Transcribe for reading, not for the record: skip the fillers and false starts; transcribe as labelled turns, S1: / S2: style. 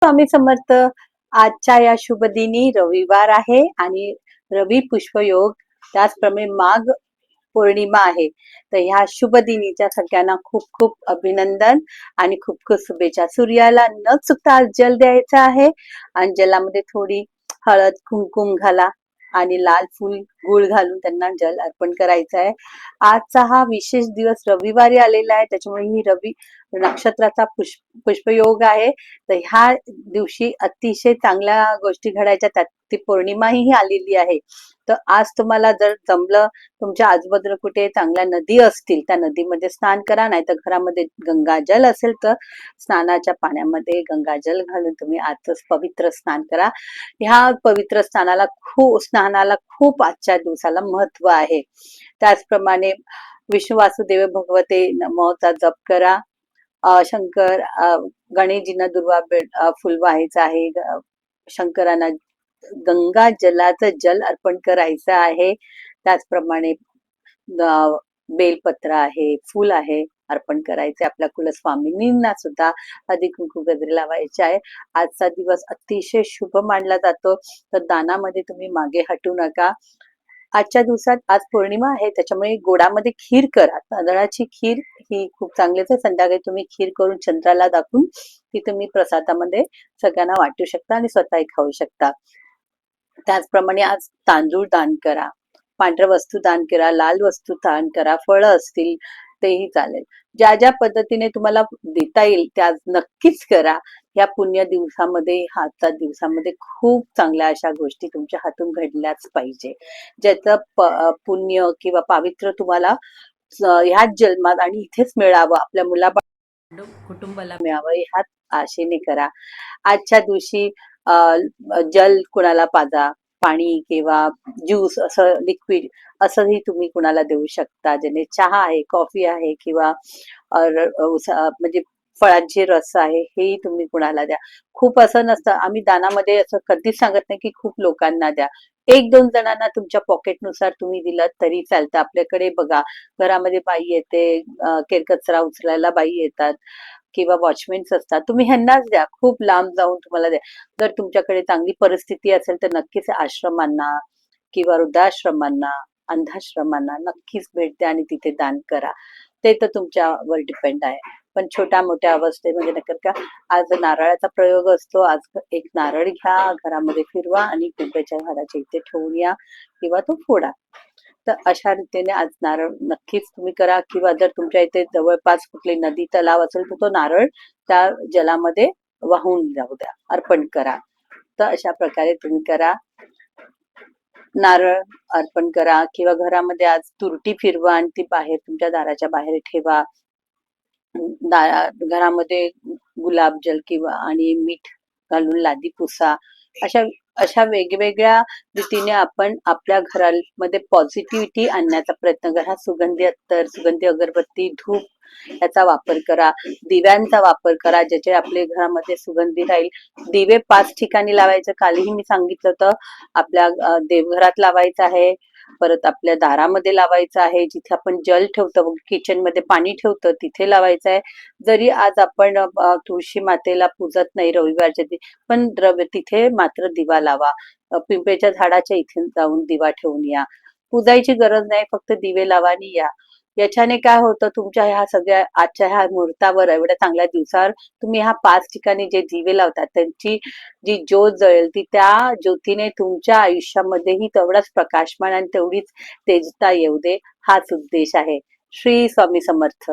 S1: स्वामी समर्थ. आजच्या या शुभ दिनी रविवार आहे आणि रवी पुष्पयोग, त्याचप्रमाणे माघ पौर्णिमा आहे. तर ह्या शुभ दिनीच्या सगळ्यांना खूप खूप अभिनंदन आणि खूप खूप शुभेच्छा. सूर्याला न चुकता आज जल द्यायचं आहे आणि जलामध्ये थोडी हळद कुंकुम घाला आणि लाल फूल गुळ घालून त्यांना जल अर्पण करायचं आहे. आजचा हा विशेष दिवस रविवारी आलेला आहे, त्याच्यामुळे ही रवी नक्षत्राचा पुष्पयोग आहे. तर ह्या दिवशी अतिशय चांगल्या गोष्टी घडायच्या, त्यात ती पौर्णिमाही आलेली आहे. तर आज तुम्हाला जर जमलं, तुमच्या आजूबाजूला कुठे चांगल्या नदी असतील त्या नदीमध्ये स्नान करा, नाही तर घरामध्ये गंगाजल असेल तर स्नानाच्या पाण्यामध्ये गंगाजल घालून तुम्ही आजच पवित्र स्नान करा. ह्या पवित्र स्नानाला खूप आजच्या दिवसाला महत्व आहे. त्याचप्रमाणे विष्णू वासुदेव भगवते नमोचा जप करा. शंकर गणेशजींना दुर्वा फुल व्हायचं आहे. शंकरांना गंगा जलाचं जल अर्पण करायचं आहे. त्याचप्रमाणे बेलपत्र आहे, फूल आहे अर्पण करायचे. आपल्या कुलस्वामिनींना सुद्धा हळदी कुंकू गजरे लावायचे आहे. आजचा दिवस अतिशय शुभ मानला जातो, तर दानामध्ये तुम्ही मागे हटू नका. आजच्या दिवसात आज पौर्णिमा आहे, त्याच्यामुळे गोडामध्ये खीर करा. तांदळाची खीर ही खूप चांगलीच आहे. संध्याकाळी तुम्ही खीर करून चंद्राला दाखवून ती तुम्ही प्रसादामध्ये सगळ्यांना वाटू शकता आणि स्वतःही खाऊ शकता. त्याचप्रमाणे आज तांदूळ दान करा, पांढऱ्या वस्तू दान करा, लाल वस्तू दान करा, फळं असतील तेही चालेल. ज्या ज्या पद्धतीने तुम्हाला देता येईल त्या नक्कीच करा. या पुण्य दिवसामध्ये, हातच्या दिवसामध्ये खूप चांगल्या अशा गोष्टी तुमच्या हातून घडल्याच पाहिजे, ज्याचं पुण्य किंवा पावित्र्य तुम्हाला ह्याच जन्मात आणि इथेच मिळावं, आपल्या कुटुंबाला मिळावं, ह्याच आशेने करा. आजच्या दिवशी जल कुणाला पाजा, पाणी किंवा ज्यूस असं लिक्विड असंही तुम्ही कुणाला देऊ शकता. ज्याने चहा आहे, कॉफी आहे किंवा म्हणजे फळांचे रस आहे, हेही तुम्ही कुणाला द्या. खूप असं नसतं, आम्ही दानामध्ये असं कधीच सांगत नाही की खूप लोकांना द्या. एक दोन जणांना तुमच्या पॉकेटनुसार तुम्ही दिलं तरी चालतं. आपल्याकडे बघा, घरामध्ये बाई येते, केरकचरा उचलायला बाई येतात किंवा वॉचमेन्स असतात, तुम्ही ह्यांनाच द्या. खूप लांब जाऊन तुम्हाला द्या. जर तुमच्याकडे चांगली परिस्थिती असेल तर नक्कीच आश्रमांना किंवा वृद्धाश्रमांना, अंधाश्रमांना नक्कीच भेट द्या आणि तिथे दान करा. ते तर तुमच्यावर डिपेंड आहे. पण छोट्या मोठ्या अवस्थेमध्ये नका का. आज नारळाचा प्रयोग असतो. आज एक नारळ घ्या, घरामध्ये फिरवा आणि पिंपळाच्या झाडाच्या इथे ठेवून या किंवा तो फोडा. तर अशा रीतीने आज नारळ नक्कीच तुम्ही करा. किंवा जर तुमच्या इथे जवळपास कुठली नदी तलाव असेल तर तो नारळ त्या जलामध्ये वाहून जाऊ द्या, अर्पण करा. तर अशा प्रकारे तुम्ही करा, नारळ अर्पण करा. किंवा घरामध्ये आज तुरटी फिरवा आणि ती बाहेर तुमच्या दाराच्या बाहेर ठेवा. घरामध्ये गुलाबजल किंवा आणि मीठ घालून लादी पुसा. अशा अशा वेगवेगळ्या रीतीने आपण आपल्या घरामध्ये पॉझिटिव्हिटी आणण्याचा प्रयत्न करा. सुगंधी अत्तर, सुगंधी अगरबत्ती, धूप याचा वापर करा. दिव्यांचा वापर करा, ज्याचे आपल्या घरामध्ये सुगंधी राहील. दिवे 5 ठिकाणी लावायचं, कालही मी सांगितलं होतं. आपल्या देवघरात लावायचं आहे, परत आपल्या दारामध्ये लावायचं आहे, जिथे आपण जल ठेवतो, किचन मध्ये पाणी ठेवतो तिथे लावायचं आहे. जरी आज आपण तुळशी मातेला पूजत नाही रविवारच्या दिवशी, पण तिथे मात्र दिवा लावा. पिंपळाच्या झाडाच्या इथे जाऊन दिवा ठेवून या. पूजायची गरज नाही, फक्त दिवे लावा आणि या. याच्याने काय होतं, तुमच्या ह्या सगळ्या आजच्या ह्या मुहूर्तावर, एवढ्या चांगल्या दिवसावर तुम्ही ह्या 5 ठिकाणी जे दिवे लावतात त्यांची जी ज्योत जळेल, ती त्या ज्योतीने तुमच्या आयुष्यामध्येही तेवढाच प्रकाशमान आणि तेवढीच तेजता येऊ दे, हाच उद्देश आहे. श्री स्वामी समर्थ.